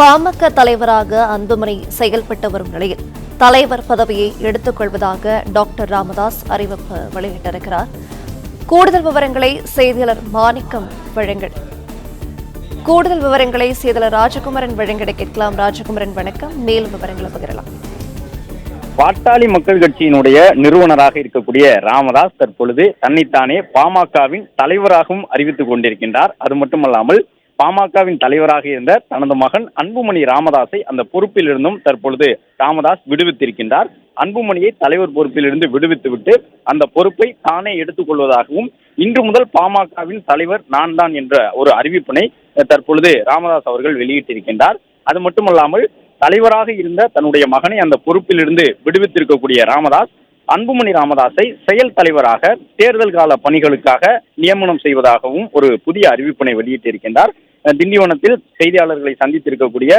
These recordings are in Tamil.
பாமக தலைவராக அன்புமணி செயல்பட்டு வரும் நிலையில் தலைவர் பதவியை எடுத்துக் கொள்வதாக டாக்டர் ராமதாஸ் அறிவிப்பு வெளியிட்டிருக்கிறார். கூடுதல் விவரங்களை செய்தியாளர் மாணிக்கம் வழங்க செய்தியாளர் ராஜகுமரன் வழங்கிட கேட்கலாம். ராஜகுமரன் வணக்கம். மேலும் விவரங்களை பகிரலாம். பாட்டாளி மக்கள் கட்சியினுடைய நிறுவனராக இருக்கக்கூடிய ராமதாஸ் தற்பொழுது தன்னைத்தானே பாமகவின் தலைவராகவும் அறிவித்துக் கொண்டிருக்கின்றார். அது மட்டுமல்லாமல் பாமகவின் தலைவராக இருந்த தனது மகன் அன்புமணி ராமதாஸை அந்த பொறுப்பிலிருந்தும் தற்பொழுது ராமதாஸ் விடுவித்திருக்கின்றார். அன்புமணியை தலைவர் பொறுப்பிலிருந்து விடுவித்துவிட்டு அந்த பொறுப்பை தானே எடுத்துக் கொள்வதாகவும் இன்று முதல் பாமகவின் தலைவர் நான் தான் என்ற ஒரு அறிவிப்பினை தற்பொழுது ராமதாஸ் அவர்கள் வெளியிட்டிருக்கின்றார். அது மட்டுமல்லாமல் தலைவராக இருந்த தன்னுடைய மகனை அந்த பொறுப்பிலிருந்து விடுவித்திருக்கக்கூடிய ராமதாஸ் அன்புமணி ராமதாஸை செயல் தலைவராக தேர்தல் கால பணிகளுக்காக நியமனம் செய்வதாகவும் ஒரு புதிய அறிவிப்பினை வெளியிட்டிருக்கின்றார். திண்டிவனத்தில் செய்தியாளர்களை சந்தித்திருக்கக்கூடிய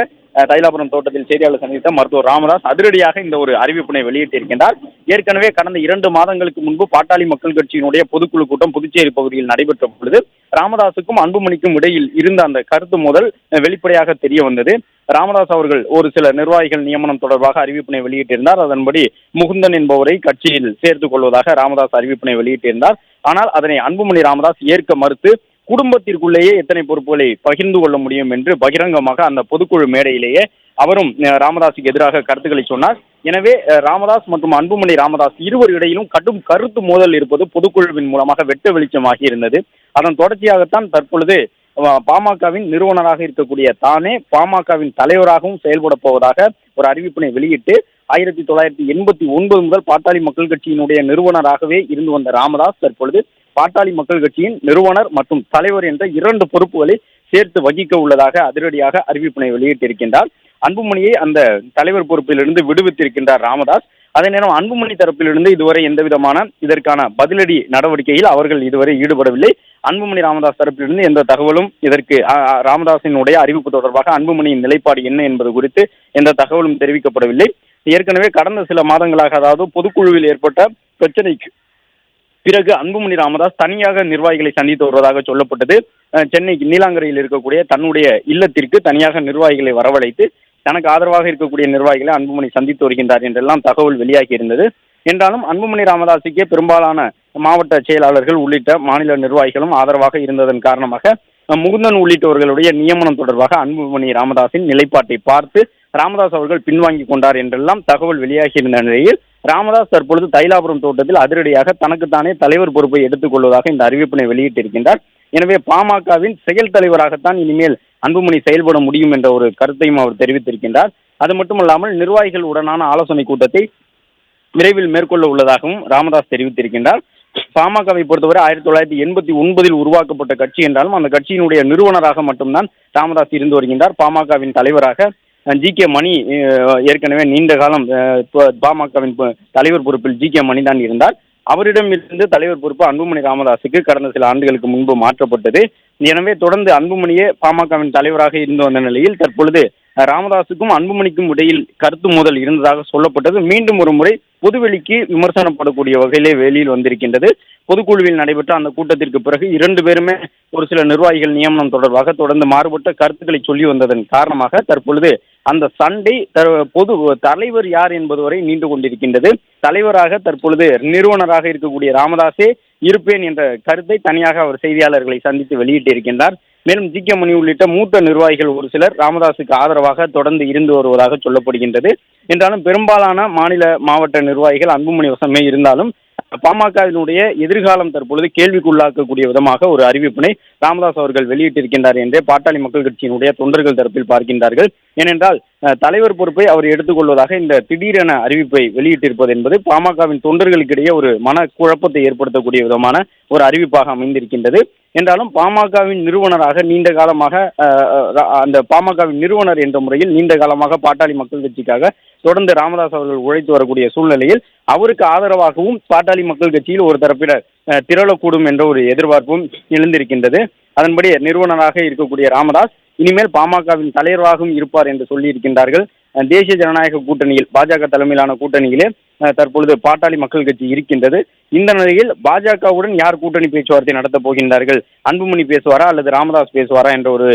தைலாபுரம் தோட்டத்தில் செய்தியாளர் சந்தித்த மருத்துவர் ராமதாஸ் அதிரடியாக இந்த ஒரு அறிவிப்பினை வெளியிட்டிருக்கின்றார். ஏற்கனவே கடந்த 2 மாதங்களுக்கு முன்பு பாட்டாளி மக்கள் கட்சியினுடைய பொதுக்குழு கூட்டம் புதுச்சேரி பகுதியில் நடைபெற்ற பொழுது ராமதாஸுக்கும் அன்புமணிக்கும் இடையில் இருந்த அந்த கருத்து மோதல் வெளிப்படையாக தெரிய வந்தது. ராமதாஸ் அவர்கள் ஒரு சில நிர்வாகிகள் நியமனம் தொடர்பாக அறிவிப்பினை வெளியிட்டிருந்தார். அதன்படி முகுந்தன் என்பவரை கட்சியில் சேர்த்துக் கொள்வதாக ராமதாஸ் அறிவிப்பினை வெளியிட்டிருந்தார். ஆனால் அதனை அன்புமணி ராமதாஸ் ஏற்க மறுத்து குடும்பத்திற்குள்ளேயே எத்தனை பொறுப்புகளை பகிர்ந்து கொள்ள முடியும் என்று பகிரங்கமாக அந்த பொதுக்குழு மேடையிலேயே அவரும் ராமதாஸுக்கு எதிராக கருத்துக்களை சொன்னார். எனவே ராமதாஸ் மற்றும் அன்புமணி ராமதாஸ் இருவர் இடையிலும் கடும் கருத்து மோதல் இருப்பது பொதுக்குழுவின் மூலமாக வெட்ட வெளிச்சமாகி இருந்தது. அதன் தொடர்ச்சியாகத்தான் தற்பொழுது பாமகவின் நிறுவனராக இருக்கக்கூடிய தானே பாமகவின் தலைவராகவும் செயல்பட போவதாக ஒரு அறிவிப்பினை வெளியிட்டு 1989 முதல் பாட்டாளி மக்கள் கட்சியினுடைய நிறுவனராகவே இருந்து வந்த ராமதாஸ் தற்பொழுது பாட்டாளி மக்கள் கட்சியின் நிறுவனர் மற்றும் தலைவர் என்ற 2 பொறுப்புகளை சேர்த்து வகிக்க உள்ளதாக அதிரடியாக அறிவிப்பினை வெளியிட்டிருக்கின்றார். அன்புமணியை அந்த தலைவர் பொறுப்பிலிருந்து விடுவித்திருக்கின்றார் ராமதாஸ். அதே நேரம் அன்புமணி தரப்பிலிருந்து இதுவரை எந்த விதமான இதற்கான பதிலடி நடவடிக்கையில் அவர்கள் இதுவரை ஈடுபடவில்லை. அன்புமணி ராமதாஸ் தரப்பிலிருந்து எந்த தகவலும் இதற்கு ராமதாஸினுடைய அறிவிப்பு தொடர்பாக அன்புமணியின் நிலைப்பாடு என்ன என்பது குறித்து எந்த தகவலும் தெரிவிக்கப்படவில்லை. ஏற்கனவே கடந்த சில மாதங்களாக, அதாவது பொதுக்குழுவில் ஏற்பட்ட பிரச்சனைக்கு பிறகு அன்புமணி ராமதாஸ் தனியாக நிர்வாகிகளை சந்தித்து வருவதாக சொல்லப்பட்டது. சென்னை நீலாங்கரையில் இருக்கக்கூடிய தன்னுடைய இல்லத்திற்கு தனியாக நிர்வாகிகளை வரவழைத்து தனக்கு ஆதரவாக இருக்கக்கூடிய நிர்வாகிகளை அன்புமணி சந்தித்து வருகின்றார் என்றெல்லாம் தகவல் வெளியாகி இருந்தது. என்றாலும் அன்புமணி ராமதாஸுக்கே பெரும்பாலான மாவட்ட செயலாளர்கள் உள்ளிட்ட மாநில நிர்வாகிகளும் ஆதரவாக இருந்ததன் காரணமாக முகுந்தன் உள்ளிட்டவர்களுடைய நியமனம் தொடர்பாக அன்புமணி ராமதாஸின் நிலைப்பாட்டை பார்த்து ராமதாஸ் அவர்கள் பின்வாங்கி கொண்டார் என்றெல்லாம் தகவல் வெளியாகி இருந்த நிலையில் ராமதாஸ் தற்பொழுது தைலாபுரம் தோட்டத்தில் அதிரடியாக தனக்குத்தானே தலைவர் பொறுப்பை எடுத்துக் கொள்வதாக இந்த அறிவிப்பினை வெளியிட்டிருக்கின்றார். எனவே பாமகவின் செயல் தலைவராகத்தான் இனிமேல் அன்புமணி செயல்பட முடியும் என்ற ஒரு கருத்தையும் அவர் தெரிவித்திருக்கின்றார். அது மட்டுமல்லாமல் நிர்வாகிகள் உடனான ஆலோசனை கூட்டத்தை விரைவில் மேற்கொள்ள உள்ளதாகவும் ராமதாஸ் தெரிவித்திருக்கின்றார். பாமகவை பொறுத்தவரை 1989 உருவாக்கப்பட்ட கட்சி என்றாலும் அந்த கட்சியினுடைய நிறுவனராக மட்டும்தான் ராமதாஸ் இருந்து வருகின்றார். பாமகவின் தலைவராக ஜி.கே. மணி ஏற்கனவே நீண்ட காலம் பாமகவின் தலைவர் பொறுப்பில் ஜி.கே. மணி தான் இருந்தார். அவரிடம் இருந்து தலைவர் பொறுப்பு அன்புமணி ராமதாஸுக்கு கடந்த சில ஆண்டுகளுக்கு முன்பு மாற்றப்பட்டது. எனவே தொடர்ந்து அன்புமணியே பாமகவின் தலைவராக இருந்து வந்த நிலையில் தற்பொழுது ராமதாஸுக்கும் அன்புமணிக்கும் இடையில் கருத்து மோதல் இருந்ததாக சொல்லப்பட்டது மீண்டும் ஒரு முறை பொதுவெளிக்கு விமர்சனப்படக்கூடிய வகையிலே வெளியில் வந்திருக்கின்றது. பொதுக்குழுவில் நடைபெற்ற அந்த கூட்டத்திற்கு பிறகு 2 பேருமே ஒரு சில நிர்வாகிகள் நியமனம் தொடர்பாக தொடர்ந்து மாறுபட்ட கருத்துக்களை சொல்லி வந்ததன் காரணமாக தற்பொழுது அந்த சண்டை பொது தலைவர் யார் என்பது வரை நீண்டு கொண்டிருக்கின்றது. தலைவராக தற்பொழுது நிறுவனராக இருக்கக்கூடிய ராமதாஸே இருப்பேன் என்ற கருத்தை தனியாக அவர் செய்தியாளர்களை சந்தித்து வெளியிட்டிருக்கின்றார். மேலும் ஜி.கே. மணி உள்ளிட்ட மூத்த நிர்வாகிகள் ஒரு சிலர் ராமதாஸுக்கு ஆதரவாக தொடர்ந்து இருந்து வருவதாக சொல்லப்படுகின்றது. என்றாலும் பெரும்பாலான மாநில மாவட்ட நிர்வாகிகள் அன்புமணி வசமே இருந்தாலும் பாமகவினுடைய எதிர்காலம் தற்பொழுது கேள்விக்குள்ளாக்கக்கூடிய விதமாக ஒரு அறிவிப்பினை ராமதாஸ் அவர்கள் வெளியிட்டிருக்கின்றார் என்றே பாட்டாளி மக்கள் கட்சியினுடைய தொண்டர்கள் தரப்பில் பார்க்கின்றார்கள். ஏனென்றால் தலைவர் பொறுப்பை அவர் எடுத்துக்கொள்வதாக இந்த திடீரென அறிவிப்பை வெளியிட்டிருப்பது என்பது பாமகவின் தொண்டர்களுக்கிடையே ஒரு மன குழப்பத்தை ஏற்படுத்தக்கூடிய விதமான ஒரு அறிவிப்பாக அமைந்திருக்கின்றது. என்றாலும் பாமகவின் நிறுவனராக நீண்ட காலமாக அந்த பாமகவின் நிறுவனர் என்ற முறையில் நீண்ட காலமாக பாட்டாளி மக்கள் கட்சிக்காக தொடர்ந்து ராமதாஸ் அவர்கள் உழைத்து வரக்கூடிய சூழ்நிலையில் அவருக்கு ஆதரவாகவும் பாட்டாளி மக்கள் கட்சியில் ஒரு தரப்பினர் திரளக்கூடும் என்ற ஒரு எதிர்பார்ப்பும் எழுந்திருக்கின்றது. அதன்படி நிறுவனராக இருக்கக்கூடிய ராமதாஸ் இனிமேல் பாமகவின் தலைவராகவும் இருப்பார் என்று சொல்லியிருக்கின்றார்கள். தேசிய ஜனநாயக கூட்டணியில் பாஜக தலைமையிலான கூட்டணியிலே தற்பொழுது பாட்டாளி மக்கள் கட்சி இருக்கின்றது. இந்த நிலையில் பாஜகவுடன் யார் கூட்டணி பேச்சுவார்த்தை நடத்தப் போகின்றார்கள், அன்புமணி பேசுவாரா அல்லது ராமதாஸ் பேசுவாரா என்ற ஒரு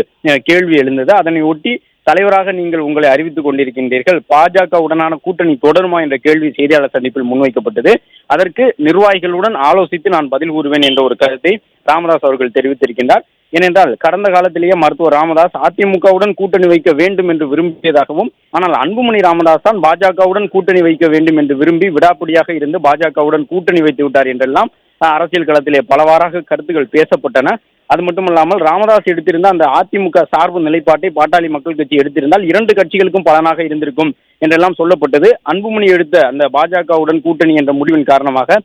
கேள்வி எழுந்தது. அதனை ஒட்டி தலைவராக நீங்கள் உங்களை அறிவித்துக் கொண்டிருக்கின்றீர்கள், பாஜகவுடனான கூட்டணி தொடருமா என்ற கேள்வி செய்தியாளர் சந்திப்பில் முன்வைக்கப்பட்டது. அதற்கு நிர்வாகிகளுடன் ஆலோசித்து நான் பதில் கூறுவேன் என்ற ஒரு கருத்தை ராமதாஸ் அவர்கள் தெரிவித்திருக்கின்றார். ஏனென்றால் கடந்த காலத்திலேயே மருத்துவர் ராமதாஸ் அதிமுகவுடன் கூட்டணி வைக்க வேண்டும் என்று விரும்பியதாகவும், ஆனால் அன்புமணி ராமதாஸ் தான் பாஜகவுடன் கூட்டணி வைக்க வேண்டும் என்று விரும்பி விடாப்பிடியாக இருந்து பாஜகவுடன் கூட்டணி வைத்து விட்டார் என்றெல்லாம் அரசியல் களத்திலே பலவாறாக கருத்துக்கள் பேசப்பட்டன. அது மட்டுமல்லாமல் ராமதாஸ் எடுத்திருந்த அந்த அதிமுக சார்பு நிலைப்பாட்டை பாட்டாளி மக்கள் கட்சி எடுத்திருந்தால் 2 கட்சிகளுக்கும் பலனாக இருந்திருக்கும் என்றெல்லாம் சொல்லப்பட்டது. அன்புமணி எடுத்த அந்த பாஜகவுடன் கூட்டணி என்ற முடிவின் காரணமாக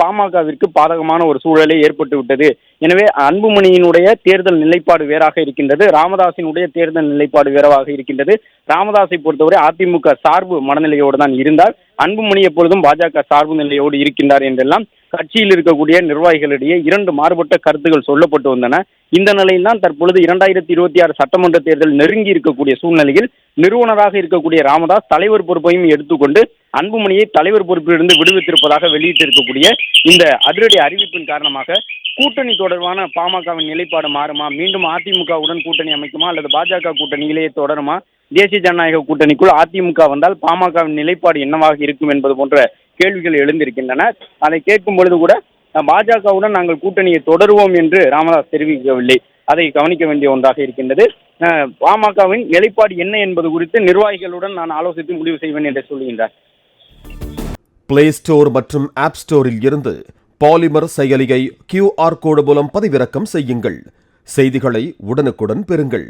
பாமகவிற்கு பாதகமான ஒரு சூழலே ஏற்பட்டு விட்டது. எனவே அன்புமணியினுடைய தேர்தல் நிலைப்பாடு வேறாக இருக்கின்றது, ராமதாசினுடைய தேர்தல் நிலைப்பாடு வேறாக இருக்கின்றது. ராமதாஸை பொறுத்தவரை அதிமுக சார்பு மனநிலையோடு தான் இருந்தார், அன்புமணி எப்பொழுதும் பாஜக சார்பு நிலையோடு இருக்கின்றார் என்றெல்லாம் கட்சியில் இருக்கக்கூடிய நிர்வாகிகளிடையே 2 மாறுபட்ட கருத்துக்கள் சொல்லப்பட்டு வந்தன. இந்த நிலையில் தான் தற்பொழுது 2026 சட்டமன்ற தேர்தல் நெருங்கி இருக்கக்கூடிய சூழ்நிலையில் நிறுவனராக இருக்கக்கூடிய ராமதாஸ் தலைவர் பொறுப்பையும் எடுத்துக்கொண்டு அன்புமணியை தலைவர் பொறுப்பிலிருந்து விடுவித்திருப்பதாக வெளியிட்டிருக்கக்கூடிய இந்த அதிரடி அறிவிப்பின் காரணமாக கூட்டணி தொடர்பான பாமகவின் நிலைப்பாடு மாறுமா, மீண்டும் அதிமுகவுடன் கூட்டணி அமைக்குமா அல்லது பாஜக கூட்டணியிலேயே தொடருமா, தேசிய ஜனநாயக கூட்டணிக்குள் அதிமுக வந்தால் பாமகவின் நிலைப்பாடு என்னவாக இருக்கும் என்பது போன்ற கேள்விகள் எழுந்திருக்கின்றன. அதை கேட்கும் பொழுது கூட பாஜகவுடன் நாங்கள் கூட்டணியை தொடருவோம் என்று ராமதாஸ் தெரிவிக்கவில்லை. அதை கவனிக்க வேண்டிய ஒன்றாக இருக்கின்றது. பாமகவின் நிலைப்பாடு என்ன என்பது குறித்து நிர்வாகிகளுடன் நான் ஆலோசித்து முடிவு செய்வேன் என்று சொல்கின்றார். பிளே ஸ்டோர் மற்றும் ஆப் ஸ்டோரில் இருந்து பாலிமர் செயலியை QR கோடு மூலம் பதிவிறக்கம் செய்யுங்கள். செய்திகளை உடனுக்குடன் பெறுங்கள்.